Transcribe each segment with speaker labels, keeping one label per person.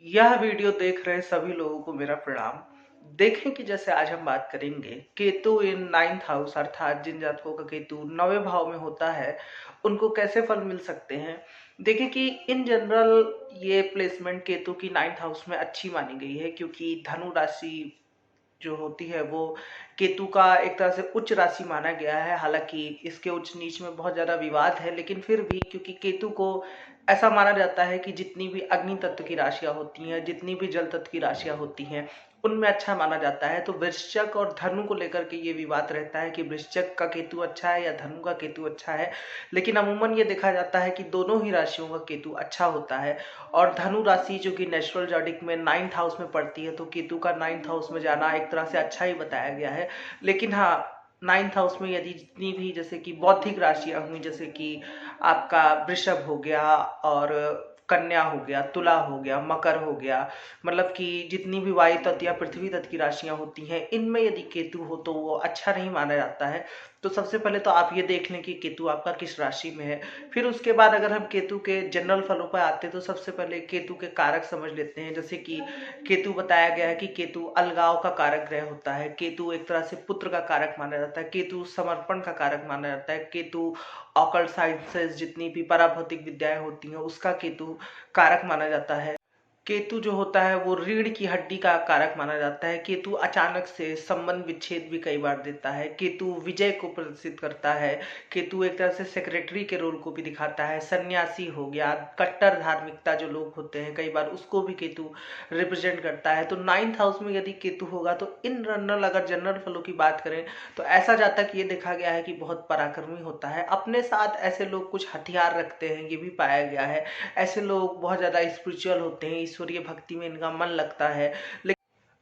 Speaker 1: यह वीडियो देख रहे सभी लोगों को मेरा प्रणाम। देखें कि जैसे आज हम बात करेंगे केतु इन नाइन्थ हाउस अर्थात जिन जातकों का केतु 9वें भाव में होता है उनको कैसे फल मिल सकते हैं। देखें कि इन जनरल ये प्लेसमेंट केतु की नाइन्थ हाउस में अच्छी मानी गई है क्योंकि धनु राशि जो होती है वो केतु का एक तरह से उच्च राशि माना गया है। हालांकि इसके उच्च नीच में बहुत ज्यादा विवाद है, लेकिन फिर भी क्योंकि केतु को ऐसा माना जाता है कि जितनी भी अग्नि तत्व की राशियां होती हैं, जितनी भी जल तत्व की राशियां होती हैं, उनमें अच्छा माना जाता है। तो वृश्चिक और धनु को लेकर के ये विवाद रहता है कि वृश्चिक का केतु अच्छा है या धनु का केतु अच्छा है। लेकिन अमूमन ये देखा जाता है कि दोनों ही राशियों का केतु अच्छा होता है। और धनु राशि जो कि नेचुरल जॉडिक में नाइन्थ हाउस में पड़ती है, तो केतु का नाइन्थ हाउस में जाना एक तरह से अच्छा ही बताया गया है। लेकिन हाँ, नाइन्थ हाउस में यदि जितनी भी जैसे कि बौद्धिक राशियां हुई, जैसे कि आपका वृषभ हो गया और कन्या हो गया, तुला हो गया, मकर हो गया, मतलब कि जितनी भी वायु तत्व या पृथ्वी तत्व की राशियां होती हैं, इनमें यदि केतु हो तो वो अच्छा नहीं माना जाता है। तो सबसे पहले तो आप ये देख लें कि केतु आपका किस राशि में है। फिर उसके बाद अगर हम केतु के जनरल फलों पर आते हैं तो सबसे पहले केतु के कारक समझ लेते हैं। जैसे कि केतु बताया गया है कि केतु अलगाव का कारक ग्रह होता है, केतु एक तरह से पुत्र का कारक माना जाता है, केतु समर्पण का कारक माना जाता है, केतु ऑकल्ट साइंसेस जितनी भी पराभौतिक विद्याएं होती हैं उसका केतु कारक माना जाता है। केतु जो होता है वो रीढ़ की हड्डी का कारक माना जाता है। केतु अचानक से संबंध विच्छेद भी कई बार देता है। केतु विजय को प्रदर्शित करता है। केतु एक तरह से सेक्रेटरी के रोल को भी दिखाता है। सन्यासी हो गया, कट्टर धार्मिकता जो लोग होते हैं कई बार उसको भी केतु रिप्रेजेंट करता है। तो नाइन्थ हाउस में यदि केतु होगा तो इन जनरल अगर जनरल फलों की बात करें तो ऐसा जातक ये देखा गया है कि बहुत पराक्रमी होता है। अपने साथ ऐसे लोग कुछ हथियार रखते हैं, ये भी पाया गया है। ऐसे लोग बहुत ज्यादा स्पिरिचुअल होते हैं, ईश्वरीय भक्ति में इनका मन लगता है।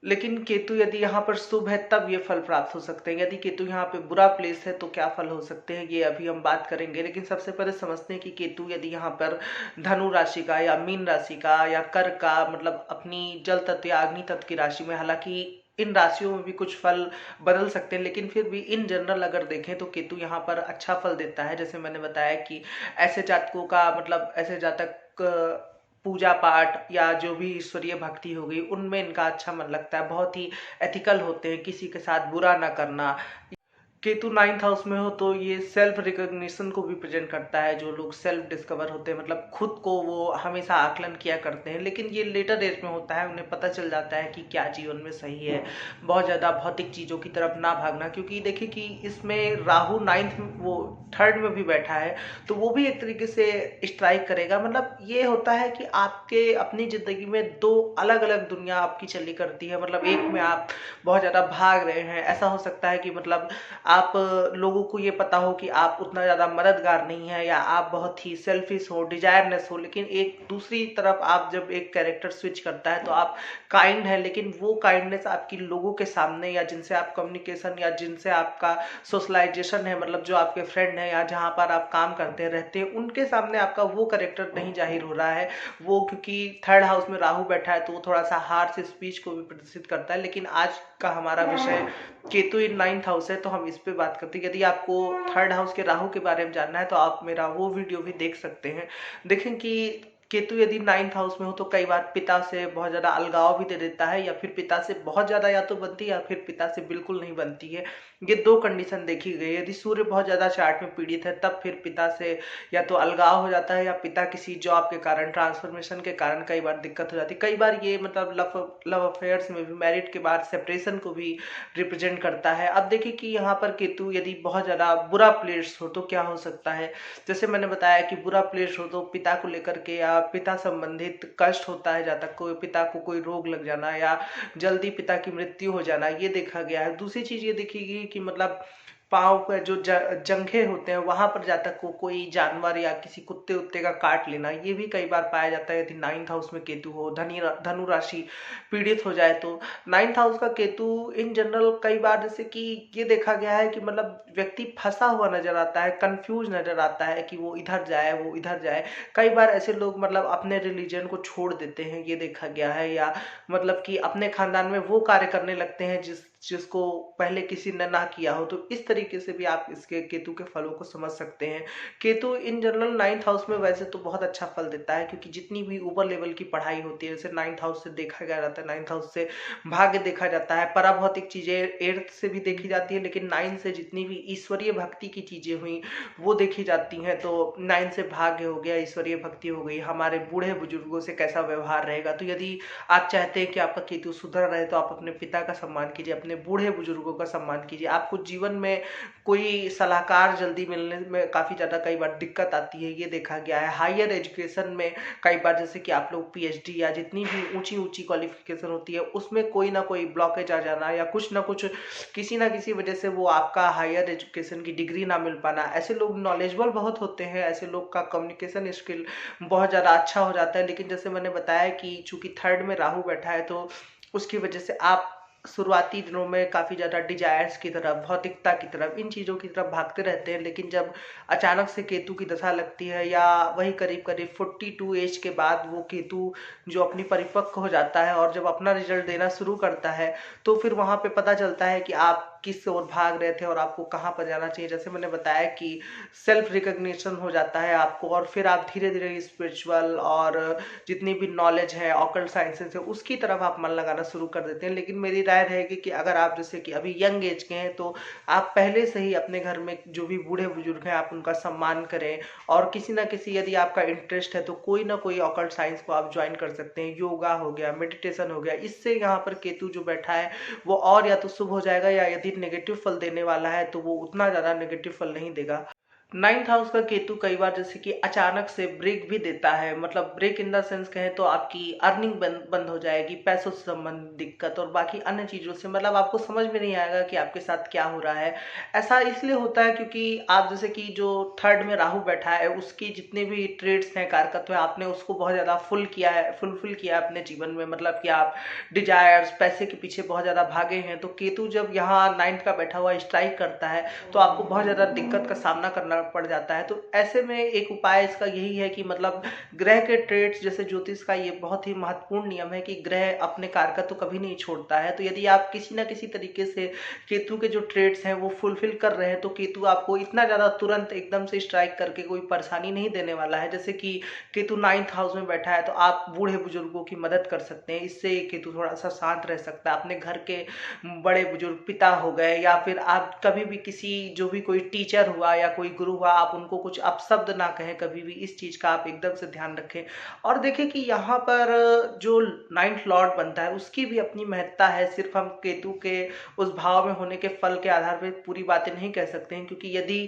Speaker 1: लेकिन केतु यदि यहाँ पर शुभ है तब ये फल प्राप्त हो सकते हैं। यदि केतु यहाँ पे बुरा प्लेस है तो क्या फल हो सकते हैं, ये अभी हम बात करेंगे। लेकिन सबसे पहले समझते हैं कि केतु यदि यहाँ पर धनु राशि का या मीन राशि का या कर्क का, मतलब अपनी जल तत्व या अग्नि तत्व की राशि में, हालांकि इन राशियों में भी कुछ फल बदल सकते हैं, लेकिन फिर भी इन जनरल अगर देखें तो केतु यहाँ पर अच्छा फल देता है। जैसे मैंने बताया कि ऐसे जातकों का, मतलब ऐसे जातक पूजा पाठ या जो भी ईश्वरीय भक्ति हो गई उनमें इनका अच्छा मन लगता है। बहुत ही एथिकल होते हैं, किसी के साथ बुरा ना करना। केतु नाइन्थ हाउस में हो तो ये सेल्फ रिकॉग्निशन को भी प्रेजेंट करता है। जो लोग सेल्फ डिस्कवर होते हैं, मतलब खुद को वो हमेशा आकलन किया करते हैं, लेकिन ये लेटर एज में होता है, उन्हें पता चल जाता है कि क्या जीवन में सही है। बहुत ज़्यादा भौतिक चीज़ों की तरफ ना भागना, क्योंकि देखिए कि इसमें राहु नाइन्थ में, वो थर्ड में भी बैठा है, तो वो भी एक तरीके से स्ट्राइक करेगा। मतलब ये होता है कि आपके अपनी ज़िंदगी में दो अलग अलग दुनिया आपकी चली करती है। मतलब एक में आप बहुत ज़्यादा भाग रहे हैं, ऐसा हो सकता है कि मतलब आप लोगों को ये पता हो कि आप उतना ज़्यादा मददगार नहीं है या आप बहुत ही सेल्फिश हो, डिजायरनेस हो, लेकिन एक दूसरी तरफ आप जब एक कैरेक्टर स्विच करता है तो आप काइंड है, लेकिन वो काइंडनेस आपकी लोगों के सामने या जिनसे आप कम्युनिकेशन या जिनसे आपका सोशलाइजेशन है, मतलब जो आपके फ्रेंड है या जहाँ पर आप काम करते रहते हैं, उनके सामने आपका वो कैरेक्टर नहीं जाहिर हो रहा है। वो क्योंकि थर्ड हाउस में राहु बैठा है तो वो थोड़ा सा हार्श स्पीच को भी प्रदर्शित करता है। लेकिन आज का हमारा विषय केतु इन नाइन्थ हाउस है, तो हम इस पे बात करते हैं। यदि आपको थर्ड हाउस के राहु के बारे में जानना है तो आप मेरा वो वीडियो भी देख सकते हैं। देखें कि केतु यदि नाइन्थ हाउस में हो तो कई बार पिता से बहुत ज्यादा अलगाव भी दे देता है, या फिर पिता से बहुत ज्यादा या तो बनती है या फिर पिता से बिल्कुल नहीं बनती है। ये दो कंडीशन देखी गई है। यदि सूर्य बहुत ज्यादा चार्ट में पीड़ित है तब फिर पिता से या तो अलगाव हो जाता है, या पिता किसी जॉब के कारण, ट्रांसफॉर्मेशन के कारण कई बार दिक्कत हो जाती है। कई बार ये मतलब लव अफेयर्स में भी, मैरिड के बाद सेपरेशन को भी रिप्रेजेंट करता है। अब देखिए कि यहाँ पर केतु यदि बहुत ज्यादा बुरा प्लेस हो तो क्या हो सकता है। जैसे मैंने बताया कि बुरा प्लेस हो तो पिता को लेकर के या पिता संबंधित कष्ट होता है, जातक को पिता को कोई रोग लग जाना या जल्दी पिता की मृत्यु हो जाना, ये देखा गया है। दूसरी चीज ये देखी गई कि मतलब पाँव के जो जंघे होते हैं वहां पर जातक को कोई जानवर या किसी कुत्ते उत्ते का काट लेना, ये भी कई बार पाया जाता है। यदि नाइन्थ हाउस में केतु हो, धनु राशि पीड़ित हो जाए तो। नाइन्थ हाउस का केतु इन जनरल कई बार जैसे कि ये देखा गया है कि मतलब व्यक्ति फंसा हुआ नजर आता है, कंफ्यूज नजर आता है कि वो इधर जाए वो इधर जाए। कई बार ऐसे लोग मतलब अपने रिलीजन को छोड़ देते हैं, ये देखा गया है, या मतलब कि अपने खानदान में वो कार्य करने लगते हैं जिसको पहले किसी ने ना किया हो। तो इस तरीके से भी आप इसके केतु के फलों को समझ सकते हैं। Ketu in general 9th house में वैसे तो बहुत अच्छा फल देता है, क्योंकि जितनी भी ऊपर लेवल की पढ़ाई होती है, जैसे 9th हाउस से देखा गया जाता है, 9th हाउस से भाग्य देखा जाता है, पराभौतिक चीजें 8th से भी देखी जाती है, लेकिन 9th से जितनी भी ईश्वरीय भक्ति की चीजें हुई वो देखी जाती हैं। तो 9th से भाग्य हो गया, ईश्वरीय भक्ति हो गई, हमारे बूढ़े बुजुर्गों से कैसा व्यवहार रहेगा। तो यदि आप चाहते हैं कि आपका केतु सुधर रहे तो आप अपने पिता का सम्मान कीजिए, अपने बूढ़े बुजुर्गों का सम्मान कीजिए। आपको जीवन में कोई सलाहकार जल्दी मिलने में काफी ज्यादा कई बार दिक्कत आती है, ये देखा गया है। हायर एजुकेशन में कई बार, जैसे कि आप लोग पीएचडी या जितनी भी ऊंची ऊंची क्वालिफिकेशन होती है उसमें कोई ना कोई ब्लॉकेज आ जाना, या कुछ ना कुछ किसी ना किसी वजह से वो आपका हायर एजुकेशन की डिग्री ना मिल पाना। ऐसे लोग नॉलेजेबल बहुत होते हैं, ऐसे लोग का कम्युनिकेशन स्किल बहुत ज़्यादा अच्छा हो जाता है, लेकिन जैसे मैंने बताया कि चूंकि थर्ड में राहु बैठा है तो उसकी वजह से आप शुरुआती दिनों में काफ़ी ज़्यादा डिजायर्स की तरफ, भौतिकता की तरफ, इन चीज़ों की तरफ भागते रहते हैं। लेकिन जब अचानक से केतु की दशा लगती है, या वही करीब करीब 42 एज के बाद वो केतु जो अपनी परिपक्व हो जाता है और जब अपना रिजल्ट देना शुरू करता है, तो फिर वहाँ पे पता चलता है कि आप किस ओर भाग रहे थे और आपको कहाँ पर जाना चाहिए। जैसे मैंने बताया कि सेल्फ रिकग्निशन हो जाता है आपको, और फिर आप धीरे धीरे स्पिरिचुअल और जितनी भी नॉलेज है, ऑकल्ट साइंसेस है, उसकी तरफ आप मन लगाना शुरू कर देते हैं। लेकिन मेरी राय रहेगी कि अगर आप जैसे कि अभी यंग एज के हैं तो आप पहले से ही अपने घर में जो भी बूढ़े बुजुर्ग हैं आप उनका सम्मान करें, और किसी ना किसी, यदि आपका इंटरेस्ट है तो कोई ना कोई ऑकल्ट साइंस को आप ज्वाइन कर सकते हैं। योगा हो गया, मेडिटेशन हो गया, इससे यहाँ पर केतु जो बैठा है वो और या तो शुभ हो जाएगा, या यदि नेगेटिव फल देने वाला है तो वो उतना ज्यादा नेगेटिव फल नहीं देगा। 9th हाउस का केतु कई बार जैसे कि अचानक से ब्रेक भी देता है, मतलब ब्रेक इन द सेंस कहें तो आपकी अर्निंग बंद हो जाएगी, पैसों से संबंधित दिक्कत और बाकी अन्य चीजों से, मतलब आपको समझ में नहीं आएगा कि आपके साथ क्या हो रहा है। ऐसा इसलिए होता है क्योंकि आप जैसे कि जो थर्ड में राहु बैठा है उसकी जितने भी ट्रेड्स हैं, कारकत्व है, आपने उसको बहुत ज्यादा फुलफिल किया है अपने जीवन में, मतलब कि आप डिजायर्स, पैसे के पीछे बहुत ज्यादा भागे हैं। तो केतु जब यहाँ 9th का बैठा हुआ स्ट्राइक करता है तो आपको बहुत ज्यादा दिक्कत का सामना करना पड़ जाता है। तो ऐसे में एक उपाय इसका यही है कि मतलब ग्रह के ट्रेड्स, जैसे ज्योतिष का ये बहुत ही महत्वपूर्ण नियम है कि ग्रह अपने कारकत्व तो कभी नहीं छोड़ता है। तो यदि आप किसी ना किसी तरीके से केतु के जो ट्रेड्स हैं वो फुलफिल कर रहे हैं तो केतु आपको इतना ज्यादा तुरंत एकदम से स्ट्राइक करके कोई परेशानी नहीं देने वाला है। जैसे कि केतु 9th हाउस में बैठा है तो आप बूढ़े बुजुर्गों की मदद कर सकते हैं, इससे केतु थोड़ा सा शांत रह सकता है। अपने घर के बड़े बुजुर्ग, पिता हो गए, या फिर आप कभी भी किसी, जो भी कोई टीचर हुआ या कोई गुरु हुआ, आप उनको कुछ अपशब्द ना कहें कभी भी, इस चीज का आप एकदम से ध्यान रखें। और देखें कि यहाँ पर जो 9th लॉर्ड बनता है उसकी भी अपनी महत्ता है। सिर्फ हम केतु के उस भाव में होने के फल के आधार पर पूरी बातें नहीं कह सकते हैं, क्योंकि यदि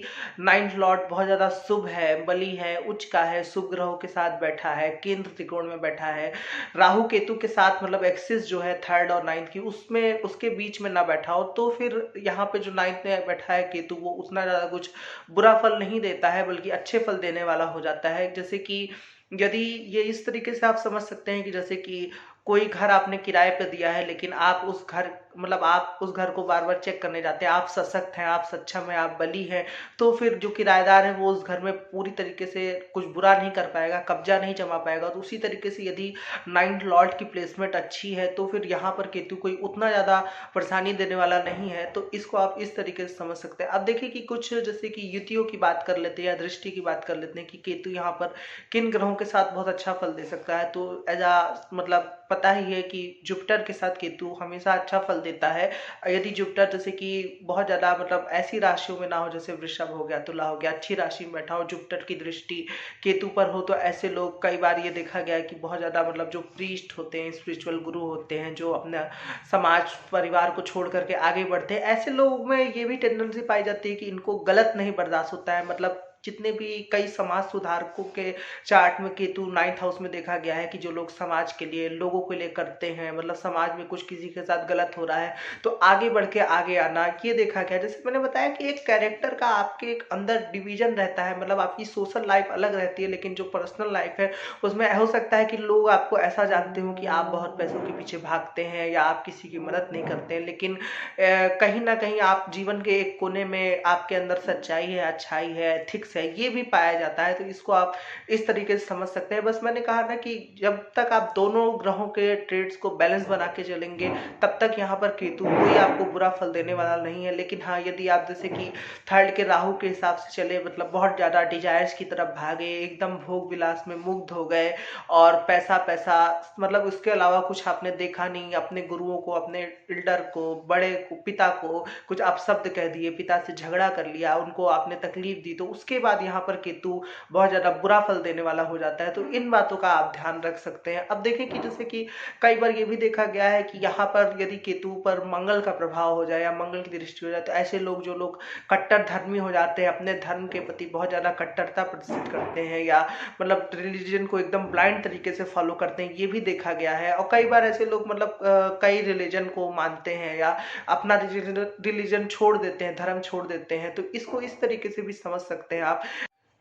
Speaker 1: 9th लॉर्ड बहुत ज्यादा शुभ है, बली है, उच्च का है, शुभ ग्रहों के साथ बैठा है, केंद्र त्रिकोण में बैठा है, राहु केतु के साथ, मतलब एक्सिस जो है थर्ड और 9th की, उसमें उसके बीच में ना बैठा हो, तो फिर यहाँ पे जो 9th में बैठा है केतु वो उतना ज्यादा कुछ बुरा फल नहीं देता है, बल्कि अच्छे फल देने वाला हो जाता है। जैसे कि यदि ये इस तरीके से आप समझ सकते हैं कि जैसे कि कोई घर आपने किराए पे दिया है, लेकिन आप उस घर, मतलब आप उस घर को बार बार चेक करने जाते हैं, आप सशक्त हैं, आप सक्षम हैं, आप बली हैं, तो फिर जो किराएदार है वो उस घर में पूरी तरीके से कुछ बुरा नहीं कर पाएगा, कब्जा नहीं जमा पाएगा। तो उसी तरीके से यदि 9th लॉर्ड की प्लेसमेंट अच्छी है तो फिर यहाँ पर केतु कोई उतना ज्यादा परेशानी देने वाला नहीं है। तो इसको आप इस तरीके से समझ सकते हैं। अब देखिए कि कुछ जैसे कि युतियों की बात कर लेते हैं या दृष्टि की बात कर लेते हैं कि केतु यहाँ पर किन ग्रहों के साथ बहुत अच्छा फल दे सकता है। तो एज आ मतलब पता ही है कि जुपिटर के साथ केतु हमेशा अच्छा फल देता है। यदि जुपिटर जैसे कि बहुत ज्यादा मतलब ऐसी राशियों में ना हो, जैसे वृषभ हो गया, तुला हो गया, अच्छी राशि में बैठा हो, जुपिटर की दृष्टि केतु पर हो, तो ऐसे लोग कई बार ये देखा गया है कि बहुत ज्यादा मतलब जो प्रीस्ट होते हैं, स्पिरिचुअल गुरु होते हैं, जो अपना समाज परिवार को छोड़ करके आगे बढ़ते हैं, ऐसे लोगों में ये भी टेंडेंसी पाई जाती है कि इनको गलत नहीं बर्दाश्त होता है। मतलब जितने भी कई समाज सुधारकों के चार्ट में केतु 9th हाउस में देखा गया है कि जो लोग समाज के लिए, लोगों के लिए करते हैं, मतलब समाज में कुछ किसी के साथ गलत हो रहा है तो आगे बढ़ के आगे आना, ये देखा गया। जैसे मैंने बताया कि एक कैरेक्टर का आपके एक अंदर डिवीजन रहता है, मतलब आपकी सोशल लाइफ अलग रहती है, लेकिन जो पर्सनल लाइफ है उसमें हो सकता है कि लोग आपको ऐसा जानते हो कि आप बहुत पैसों के पीछे भागते हैं या आप किसी की मदद नहीं करते हैं, लेकिन कहीं ना कहीं आप जीवन के एक कोने में आपके अंदर सच्चाई है, अच्छाई है, एथिक्स फिक्स है, ये भी पाया जाता है। तो इसको आप इस तरीके से समझ सकते हैं। बस मैंने कहा ना कि जब तक आप दोनों ग्रहों के ट्रेड्स को बैलेंस बना के चलेंगे, तब तक यहाँ पर केतु कोई आपको बुरा फल देने वाला नहीं है। लेकिन हाँ, यदि आप जैसे कि थर्ड के राहु के हिसाब से चले, मतलब बहुत ज्यादा डिजायर्स की तरफ भागे, एकदम भोग विलास में मुग्ध हो गए, और पैसा पैसा, मतलब उसके अलावा कुछ आपने देखा नहीं, अपने गुरुओं को, अपने एल्डर को, बड़े को, पिता को कुछ अपशब्द कह दिए, पिता से झगड़ा कर लिया, उनको आपने तकलीफ दी, तो उसके बाद यहाँ पर केतु बहुत ज्यादा बुरा फल देने वाला हो जाता है। तो इन बातों का आप ध्यान रख सकते हैं। अब देखें कि जैसे कि कई बार ये भी देखा गया है कि यहाँ पर यदि केतु पर मंगल का प्रभाव हो जाए या मंगल की दृष्टि हो जाए, तो ऐसे लोग, जो लोग कट्टर धर्मी हो जाते हैं, अपने धर्म के प्रति बहुत ज्यादा कट्टरता प्रदर्शित करते हैं, या मतलब रिलीजन को एकदम ब्लाइंड तरीके से फॉलो करते हैं, ये भी देखा गया है। और कई बार ऐसे लोग मतलब कई रिलीजन को मानते हैं या अपना रिलीजन छोड़ देते हैं, धर्म छोड़ देते हैं। तो इसको इस तरीके से भी समझ सकते हैं आप।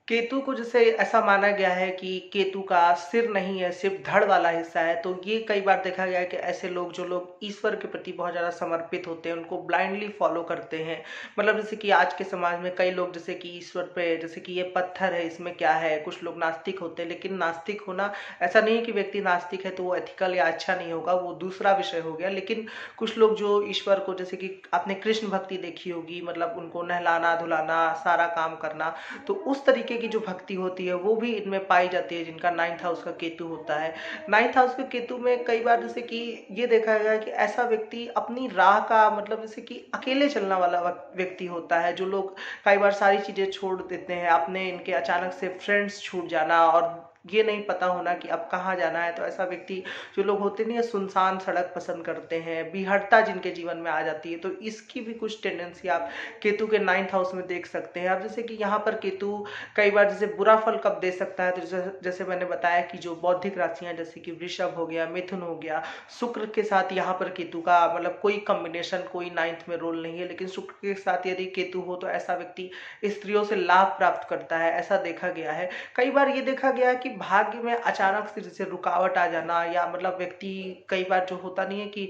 Speaker 1: केतु को जैसे ऐसा माना गया है कि केतु का सिर नहीं है, सिर्फ धड़ वाला हिस्सा है। तो ये कई बार देखा गया है कि ऐसे लोग, जो लोग ईश्वर के प्रति बहुत ज्यादा समर्पित होते हैं, उनको ब्लाइंडली फॉलो करते हैं। मतलब जैसे कि आज के समाज में कई लोग जैसे कि ईश्वर पे, जैसे कि ये पत्थर है, इसमें क्या है, कुछ लोग नास्तिक होते हैं। लेकिन नास्तिक होना ऐसा नहीं है कि व्यक्ति नास्तिक है तो वो एथिकल या अच्छा नहीं होगा, वो दूसरा विषय हो गया। लेकिन कुछ लोग जो ईश्वर को, जैसे कि आपने कृष्ण भक्ति देखी होगी, मतलब उनको नहलाना धुलाना, सारा काम करना, तो उस तरीके की जो भक्ति होती है वो भी इनमें पाई जाती है, जिनका 9th हाउस का केतु होता है। 9th हाउस के केतु में कई बार जैसे कि ये देखा गया है कि ऐसा व्यक्ति अपनी राह का, मतलब जैसे कि अकेले चलने वाला व्यक्ति होता है। जो लोग कई बार सारी चीजें छोड़ देते हैं, अपने इनके अचानक से फ्रेंड्स छूट जाना और ये नहीं पता होना कि अब कहाँ जाना है, तो ऐसा व्यक्ति, जो लोग होते नहीं है, सुनसान सड़क पसंद करते हैं, बिहड़ता जिनके जीवन में आ जाती है, तो इसकी भी कुछ टेंडेंसी आप केतु के 9th हाउस में देख सकते हैं। अब जैसे कि यहाँ पर केतु कई बार जैसे बुरा फल कब दे सकता है, तो जैसे मैंने बताया कि जो बौद्धिक राशियां, जैसे कि वृषभ हो गया, मिथुन हो गया, शुक्र के साथ यहाँ पर केतु का मतलब कोई कॉम्बिनेशन, कोई 9th में रोल नहीं है, लेकिन शुक्र के साथ यदि केतु हो तो ऐसा व्यक्ति स्त्रियों से लाभ प्राप्त करता है, ऐसा देखा गया है। कई बार ये देखा गया है कि भाग्य में अचानक से जैसे रुकावट आ जाना, या मतलब व्यक्ति, कई बार जो होता नहीं है कि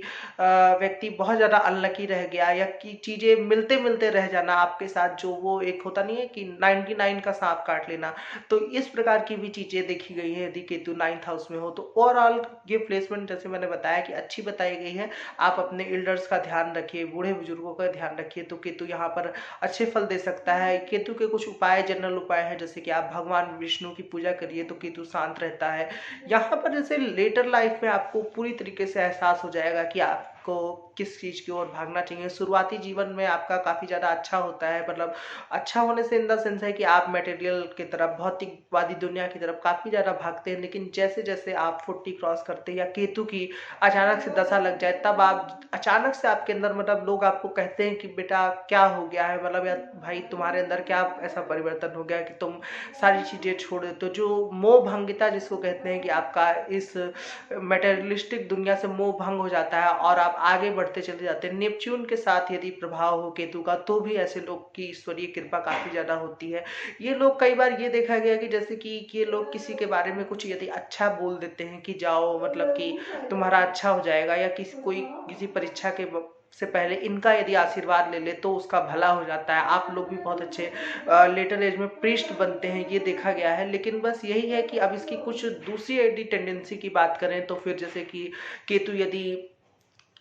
Speaker 1: व्यक्ति बहुत ज्यादा अनलकी रह गया, या कि चीजें मिलते मिलते रह जाना आपके साथ, जो वो एक होता नहीं है कि 99 का सांप काट लेना, तो इस प्रकार की भी चीजें देखी गई है यदि केतु 9th हाउस में हो। तो ओवरऑल ये प्लेसमेंट, जैसे मैंने बताया कि अच्छी बताई गई है। आप अपने एल्डर्स का ध्यान रखिए, बूढ़े बुजुर्गों का ध्यान रखिए, तो केतु यहाँ पर अच्छे फल दे सकता है। केतु के कुछ उपाय, जनरल उपाय है, जैसे कि आप भगवान विष्णु की पूजा करिए तो केतु शांत रहता है। यहाँ पर जैसे लेटर लाइफ में आपको पूरी तरीके से एहसास हो जाएगा कि आपको किस चीज की ओर भागना चाहिए। शुरुआती जीवन में आपका काफी ज्यादा अच्छा होता है, मतलब अच्छा होने से इन द सेंस है कि आप मटेरियल की तरफ, भौतिकवादी दुनिया की तरफ काफी ज्यादा भागते हैं। लेकिन जैसे जैसे आप 40 क्रॉस करते हैं, या केतु की अचानक से दशा लग जाए, तब आप अचानक से आपके अंदर, मतलब लोग आपको कहते हैं कि बेटा क्या हो गया है, मतलब या भाई तुम्हारे अंदर क्या ऐसा परिवर्तन हो गया कि तुम सारी चीजें छोड़ देते हो। जो मोह भंगिता जिसको कहते हैं, कि आपका इस मेटेरियलिस्टिक दुनिया से मोह भंग हो जाता है और आप आगे बढ़ते चले जाते हैं। नेपच्यून के साथ यदि प्रभाव हो केतु का, तो भी ऐसे लोग की ईश्वरीय कृपा काफी ज्यादा होती है। ये लोग, कई बार ये देखा गया कि जैसे कि ये लोग किसी के बारे में कुछ यदि अच्छा बोल देते हैं कि जाओ, मतलब कि तुम्हारा अच्छा हो जाएगा, या किसी परीक्षा के से पहले इनका यदि आशीर्वाद ले ले तो उसका भला हो जाता है। आप लोग भी बहुत अच्छे लेटर एज में प्रीस्ट बनते हैं, ये देखा गया है। लेकिन बस यही है कि अब इसकी कुछ दूसरी यदि टेंडेंसी की बात करें, तो फिर जैसे कि केतु यदि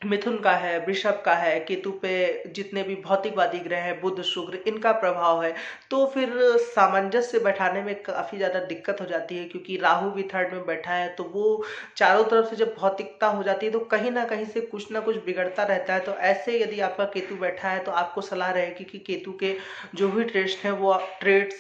Speaker 1: मिथुन का है, वृषभ का है, केतु पे जितने भी भौतिकवादी ग्रह हैं, बुध शुक्र, इनका प्रभाव है, तो फिर सामंजस्य बैठाने में काफी ज्यादा दिक्कत हो जाती है। क्योंकि राहु भी थर्ड में बैठा है, तो वो चारों तरफ से जब भौतिकता हो जाती है, तो कहीं ना कहीं से कुछ ना कुछ बिगड़ता रहता है। तो ऐसे यदि आपका केतु बैठा है, तो आपको सलाह रहेगी कि केतु के जो भी ट्रेड्स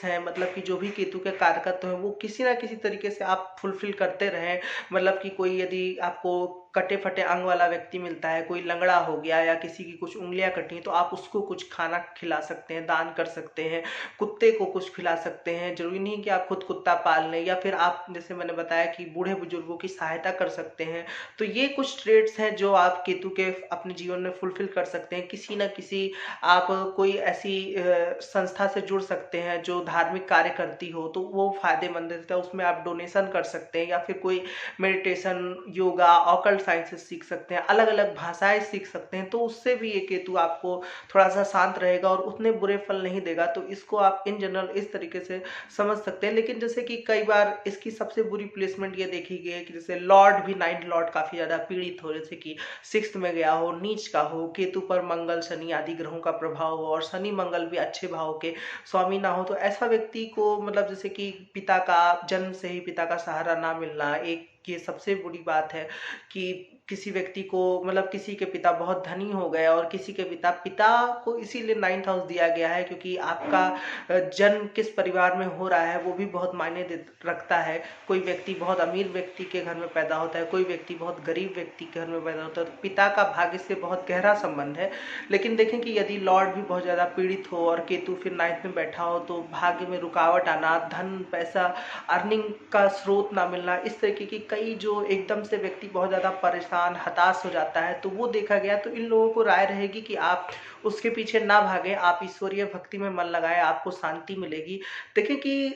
Speaker 1: हैं, मतलब कि जो भी केतु के कारकत्व हैं, वो किसी ना किसी तरीके से आप फुलफिल करते रहें। मतलब कि कोई यदि आपको कटे फटे अंग वाला व्यक्ति मिलता है, कोई लंगड़ा हो गया, या किसी की कुछ उंगलियां कटी हैं, तो आप उसको कुछ खाना खिला सकते हैं, दान कर सकते हैं, कुत्ते को कुछ खिला सकते हैं। जरूरी नहीं कि आप खुद कुत्ता पाल लें, या फिर आप, जैसे मैंने बताया कि बूढ़े बुजुर्गों की सहायता कर सकते हैं। तो ये कुछ ट्रेड्स हैं जो आप केतु के अपने जीवन में फुलफिल कर सकते हैं। किसी न किसी, आप कोई ऐसी संस्था से जुड़ सकते हैं जो धार्मिक कार्य करती हो, तो वो फायदेमंद है, उसमें आप डोनेशन कर सकते हैं। या फिर कोई मेडिटेशन, योगा, ऑकल्ट साइंसेस सीख सकते हैं, अलग अलग भाषाएं सीख सकते हैं, तो उससे भी ये केतु आपको थोड़ा सा शांत रहेगा और उतने बुरे फल नहीं देगा। तो इसको आप इन जनरल इस तरीके से समझ सकते हैं। लेकिन जैसे कि कई बार इसकी सबसे बुरी प्लेसमेंट ये देखी गई है कि जैसे लॉर्ड भी, नाइन्थ लॉर्ड काफी ज्यादा पीड़ित हो, जैसे कि सिक्स्थ में गया हो, नीच का हो, केतु पर मंगल शनि आदि ग्रहों का प्रभाव हो और शनि मंगल भी अच्छे भाव के स्वामी ना हो, तो ऐसा व्यक्ति को मतलब जैसे कि पिता का जन्म से ही पिता का सहारा ना मिलना, एक ये सबसे बुरी बात है कि किसी व्यक्ति को मतलब किसी के पिता बहुत धनी हो गए और किसी के पिता पिता को इसीलिए नाइन्थ हाउस दिया गया है क्योंकि आपका जन्म किस परिवार में हो रहा है वो भी बहुत मायने रखता है। कोई व्यक्ति बहुत अमीर व्यक्ति के घर में पैदा होता है, कोई व्यक्ति बहुत गरीब व्यक्ति के घर में पैदा होता है, तो पिता का भाग्य से बहुत गहरा संबंध है। लेकिन देखें कि यदि लॉर्ड भी बहुत ज्यादा पीड़ित हो और केतु फिर नाइन्थ में बैठा हो तो भाग्य में रुकावट आना, धन पैसा अर्निंग का स्रोत ना मिलना, इस तरीके की कई जो एकदम से व्यक्ति बहुत ज्यादा परेशान हताश हो जाता है, तो वो देखा गया। तो इन लोगों को राय रहेगी कि आप उसके पीछे ना भागे, आप ईश्वरीय भक्ति में मन लगाए, आपको शांति मिलेगी। देखिए कि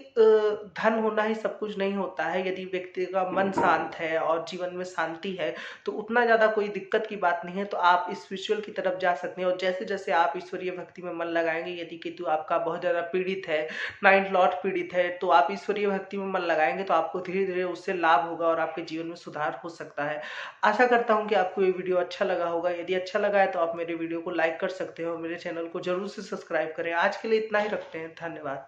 Speaker 1: धन होना ही सब कुछ नहीं होता है। यदि व्यक्ति का मन शांत है और जीवन में शांति है तो उतना ज्यादा कोई दिक्कत की बात नहीं है। तो आप इस विजुअल की तरफ जा सकते हैं और जैसे जैसे आप ईश्वरीय भक्ति में मन लगाएंगे, यदि केतु आपका बहुत ज्यादा पीड़ित है, नाइन्थ लॉर्ड पीड़ित है, तो आप ईश्वरीय भक्ति में मन लगाएंगे तो आपको धीरे धीरे उससे लाभ होगा और आपके जीवन में सुधार हो सकता है। आशा करता हूं कि आपको ये वीडियो अच्छा लगा होगा। यदि अच्छा लगा है तो आप मेरे वीडियो को लाइक कर सकते हो, मेरे चैनल को जरूर से सब्सक्राइब करें। आज के लिए इतना ही रखते हैं, धन्यवाद।